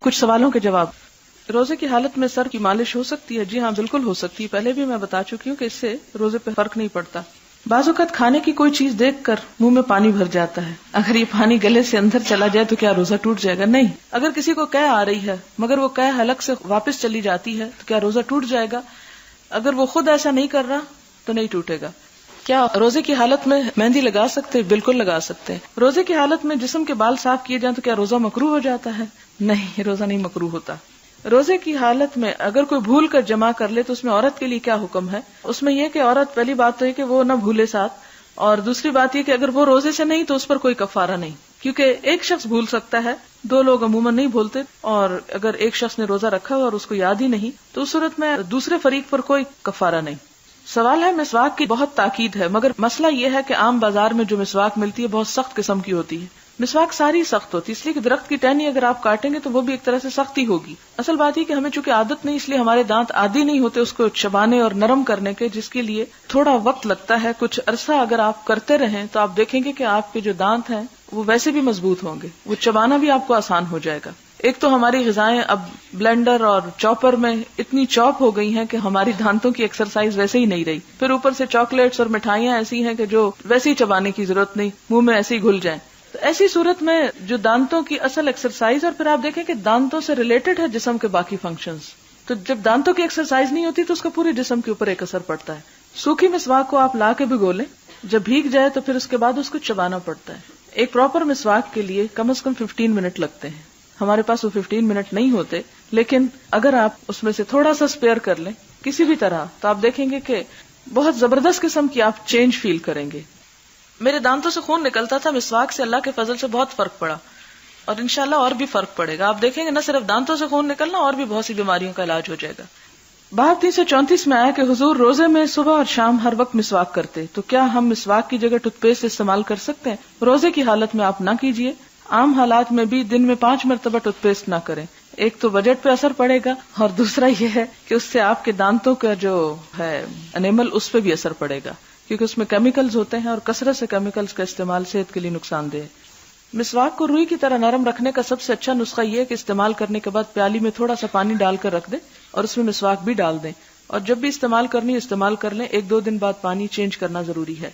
کچھ سوالوں کے جواب. روزے کی حالت میں سر کی مالش ہو سکتی ہے؟ جی ہاں بالکل ہو سکتی ہے. پہلے بھی میں بتا چکی ہوں کہ اس سے روزے پہ فرق نہیں پڑتا. بعض اوقات کھانے کی کوئی چیز دیکھ کر منہ میں پانی بھر جاتا ہے، اگر یہ پانی گلے سے اندر چلا جائے تو کیا روزہ ٹوٹ جائے گا؟ نہیں. اگر کسی کو قے آ رہی ہے مگر وہ قے حلق سے واپس چلی جاتی ہے تو کیا روزہ ٹوٹ جائے گا؟ اگر وہ خود ایسا نہیں کر رہا تو نہیں ٹوٹے گا. کیا روزے کی حالت میں مہندی لگا سکتے؟ بالکل لگا سکتے ہیں. روزے کی حالت میں جسم کے بال صاف کیے جائیں تو کیا روزہ مکروہ ہو جاتا ہے؟ نہیں، روزہ نہیں مکروہ ہوتا. روزے کی حالت میں اگر کوئی بھول کر جمع کر لے تو اس میں عورت کے لیے کیا حکم ہے؟ اس میں یہ کہ عورت پہلی بات تو یہ کہ وہ نہ بھولے ساتھ، اور دوسری بات یہ کہ اگر وہ روزے سے نہیں تو اس پر کوئی کفارہ نہیں، کیونکہ ایک شخص بھول سکتا ہے، دو لوگ عموماً نہیں بھولتے. اور اگر ایک شخص نے روزہ رکھا ہو اور اس کو یاد ہی نہیں تو اس صورت میں دوسرے فریق پر کوئی کفارہ نہیں. سوال ہے مسواک کی بہت تاکید ہے مگر مسئلہ یہ ہے کہ عام بازار میں جو مسواک ملتی ہے بہت سخت قسم کی ہوتی ہے. مسواک ساری سخت ہوتی ہے، اس لیے کہ درخت کی ٹہنی اگر آپ کاٹیں گے تو وہ بھی ایک طرح سے سختی ہوگی. اصل بات یہ کہ ہمیں چونکہ عادت نہیں، اس لیے ہمارے دانت عادی نہیں ہوتے اس کو چبانے اور نرم کرنے کے، جس کے لیے تھوڑا وقت لگتا ہے. کچھ عرصہ اگر آپ کرتے رہیں تو آپ دیکھیں گے کہ آپ کے جو دانت ہیں وہ ویسے بھی مضبوط ہوں گے، وہ چبانا بھی آپ کو آسان ہو جائے گا. ایک تو ہماری غذائیں اب بلینڈر اور چاپر میں اتنی چاپ ہو گئی ہیں کہ ہماری دانتوں کی ایکسرسائز ویسے ہی نہیں رہی. پھر اوپر سے چاکلیٹس اور مٹھائیاں ایسی ہیں کہ جو ویسے ہی چبانے کی ضرورت نہیں، منہ میں ایسے ہی گھل جائیں. تو ایسی صورت میں جو دانتوں کی اصل ایکسرسائز، اور پھر آپ دیکھیں کہ دانتوں سے ریلیٹڈ ہے جسم کے باقی فنکشنز، تو جب دانتوں کی ایکسرسائز نہیں ہوتی تو اس کا پورے جسم کے اوپر ایک اثر پڑتا ہے. سوکھی مسواک کو آپ لا کے بھگو لیں، جب بھیگ جائے تو پھر اس کے بعد اس کو چبانا پڑتا ہے. ایک پراپر مسواک کے لیے کم از کم 15 منٹ لگتے ہیں. ہمارے پاس وہ 15 منٹ نہیں ہوتے، لیکن اگر آپ اس میں سے تھوڑا سا اسپیئر کر لیں کسی بھی طرح تو آپ دیکھیں گے کہ بہت زبردست قسم کی آپ چینج فیل کریں گے. میرے دانتوں سے خون نکلتا تھا، مسواک سے اللہ کے فضل سے بہت فرق پڑا، اور انشاءاللہ اور بھی فرق پڑے گا. آپ دیکھیں گے نہ صرف دانتوں سے خون نکلنا، اور بھی بہت سی بیماریوں کا علاج ہو جائے گا. باب 334 میں آیا کہ حضور روزے میں صبح اور شام ہر وقت مسواک کرتے، تو کیا ہم مسواک کی جگہ ٹوتھ پیسٹ استعمال کر سکتے ہیں؟ روزے کی حالت میں آپ نہ کیجیے. عام حالات میں بھی دن میں 5 مرتبہ ٹوتھ پیسٹ نہ کریں. ایک تو بجٹ پہ اثر پڑے گا، اور دوسرا یہ ہے کہ اس سے آپ کے دانتوں کا جو ہے انیمل اس پہ بھی اثر پڑے گا، کیونکہ اس میں کیمیکلز ہوتے ہیں اور کثرت سے کیمیکلز کا استعمال صحت کے لیے نقصان دہ ہے. مسواک کو روئی کی طرح نرم رکھنے کا سب سے اچھا نسخہ یہ ہے کہ استعمال کرنے کے بعد پیالی میں تھوڑا سا پانی ڈال کر رکھ دیں اور اس میں مسواک بھی ڈال دیں، اور جب بھی استعمال کرنی استعمال کر لیں. 1-2 دن بعد پانی چینج کرنا ضروری ہے.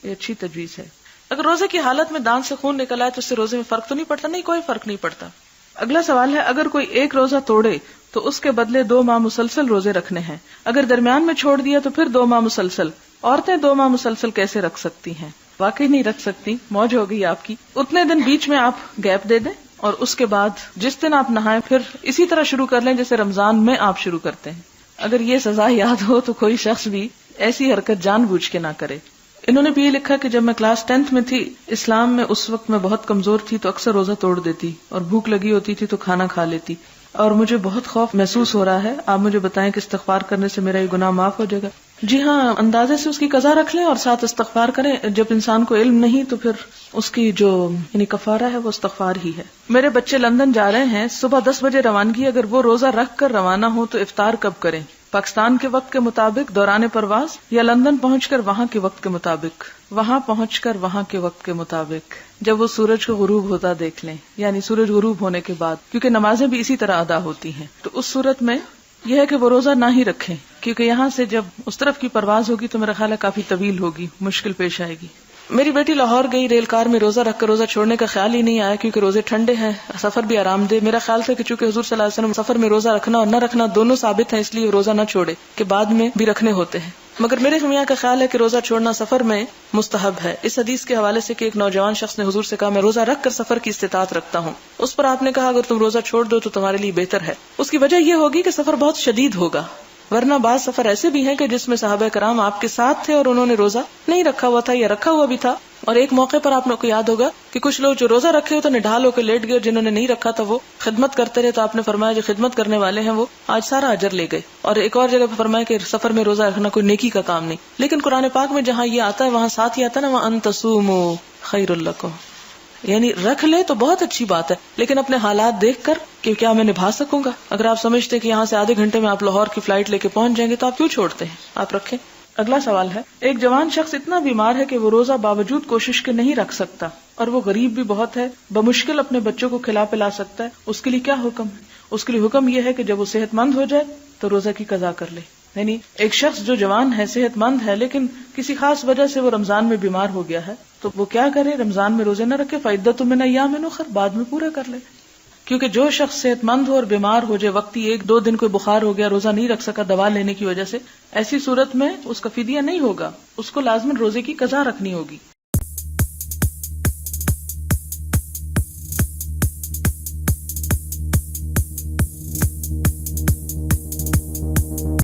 یہ اچھی تجویز ہے. اگر روزے کی حالت میں دانت سے خون نکل آئے تو اس سے روزے میں فرق تو نہیں پڑتا؟ نہیں، کوئی فرق نہیں پڑتا. اگلا سوال ہے اگر کوئی ایک روزہ توڑے تو اس کے بدلے 2 ماہ مسلسل روزے رکھنے ہیں، اگر درمیان میں چھوڑ دیا تو پھر 2 ماہ مسلسل. عورتیں 2 ماہ مسلسل کیسے رکھ سکتی ہیں؟ واقعی نہیں رکھ سکتی، موج ہو گئی آپ کی. اتنے دن بیچ میں آپ گیپ دے دیں، اور اس کے بعد جس دن آپ نہائیں پھر اسی طرح شروع کر لیں جیسے رمضان میں آپ شروع کرتے ہیں. اگر یہ سزا یاد ہو تو کوئی شخص بھی ایسی حرکت جان بوجھ کے نہ کرے. انہوں نے بھی یہ لکھا کہ جب میں کلاس 10th میں تھی، اسلام میں اس وقت میں بہت کمزور تھی تو اکثر روزہ توڑ دیتی، اور بھوک لگی ہوتی تھی تو کھانا کھا لیتی، اور مجھے بہت خوف محسوس ہو رہا ہے. آپ مجھے بتائیں کہ استغفار کرنے سے میرا یہ گناہ معاف ہو جائے گا؟ جی ہاں، اندازے سے اس کی قضا رکھ لیں اور ساتھ استغفار کریں. جب انسان کو علم نہیں تو پھر اس کی جو کفارہ ہے وہ استغفار ہی ہے. میرے بچے لندن جا رہے ہیں، صبح 10 بجے روانگی. اگر وہ روزہ رکھ کر روانہ ہو تو افطار کب کریں؟ پاکستان کے وقت کے مطابق دوران پرواز، یا لندن پہنچ کر وہاں کے وقت کے مطابق؟ وہاں پہنچ کر وہاں کے وقت کے مطابق، جب وہ سورج کو غروب ہوتا دیکھ لیں، یعنی سورج غروب ہونے کے بعد، کیونکہ نمازیں بھی اسی طرح ادا ہوتی ہیں. تو اس صورت میں یہ ہے کہ وہ روزہ نہ ہی رکھیں، کیونکہ یہاں سے جب اس طرف کی پرواز ہوگی تو میرا خیال ہے کافی طویل ہوگی، مشکل پیش آئے گی. میری بیٹی لاہور گئی، ریل کار میں روزہ رکھ کر روزہ چھوڑنے کا خیال ہی نہیں آیا کیونکہ روزے ٹھنڈے ہیں، سفر بھی آرام دہ. میرا خیال تھا کہ چونکہ حضور صلی اللہ علیہ وسلم سفر میں روزہ رکھنا اور نہ رکھنا دونوں ثابت ہیں، اس لیے روزہ نہ چھوڑے کہ بعد میں بھی رکھنے ہوتے ہیں. مگر میرے میاں کا خیال ہے کہ روزہ چھوڑنا سفر میں مستحب ہے، اس حدیث کے حوالے سے کہ ایک نوجوان شخص نے حضور سے کہا میں روزہ رکھ کر سفر کی استطاعت رکھتا ہوں. اس پر آپ نے کہا اگر تم روزہ چھوڑ دو تو تمہارے لیے بہتر ہے. اس کی وجہ یہ ہوگی کہ سفر بہت شدید ہوگا، ورنہ بعض سفر ایسے بھی ہیں کہ جس میں صحابہ کرام آپ کے ساتھ تھے اور انہوں نے روزہ نہیں رکھا ہوا تھا یا رکھا ہوا بھی تھا. اور ایک موقع پر آپ کو یاد ہوگا کہ کچھ لوگ جو روزہ رکھے ہوتے نڈھال ہو کے لیٹ گئے، اور جنہوں نے نہیں رکھا تھا وہ خدمت کرتے رہے، تو آپ نے فرمایا جو خدمت کرنے والے ہیں وہ آج سارا اجر لے گئے. اور ایک اور جگہ پہ فرمایا کہ سفر میں روزہ رکھنا کوئی نیکی کا کام نہیں. لیکن قرآن پاک میں جہاں یہ آتا ہے وہاں ساتھ ہی آتا ہے نا وَأَن تَصُومُوا خَيْرٌ لَكُمْ، یعنی رکھ لے تو بہت اچھی بات ہے، لیکن اپنے حالات دیکھ کر کہ کیا میں نبھا سکوں گا. اگر آپ سمجھتے کہ یہاں سے آدھے گھنٹے میں آپ لاہور کی فلائٹ لے کے پہنچ جائیں گے تو آپ کیوں چھوڑتے ہیں، آپ رکھیں. اگلا سوال ہے، ایک جوان شخص اتنا بیمار ہے کہ وہ روزہ باوجود کوشش کے نہیں رکھ سکتا اور وہ غریب بھی بہت ہے، بمشکل اپنے بچوں کو کھلا پلا سکتا ہے، اس کے لیے کیا حکم ہے؟ اس کے لیے حکم یہ ہے کہ جب وہ صحت مند ہو جائے تو روزہ کی قضا کر لے. یعنی ایک شخص جو جوان ہے، صحت مند ہے، لیکن کسی خاص وجہ سے وہ رمضان میں بیمار ہو گیا ہے، تو وہ کیا کرے؟ رمضان میں روزے نہ رکھے، فعدۃ من ایام اخر، بعد میں پورا کر لے. کیونکہ جو شخص صحت مند ہو اور بیمار ہو جائے، وقتی 1-2 دن کوئی بخار ہو گیا، روزہ نہیں رکھ سکا دوا لینے کی وجہ سے، ایسی صورت میں اس کا فدیہ نہیں ہوگا، اس کو لازماً روزے کی قضا رکھنی ہوگی.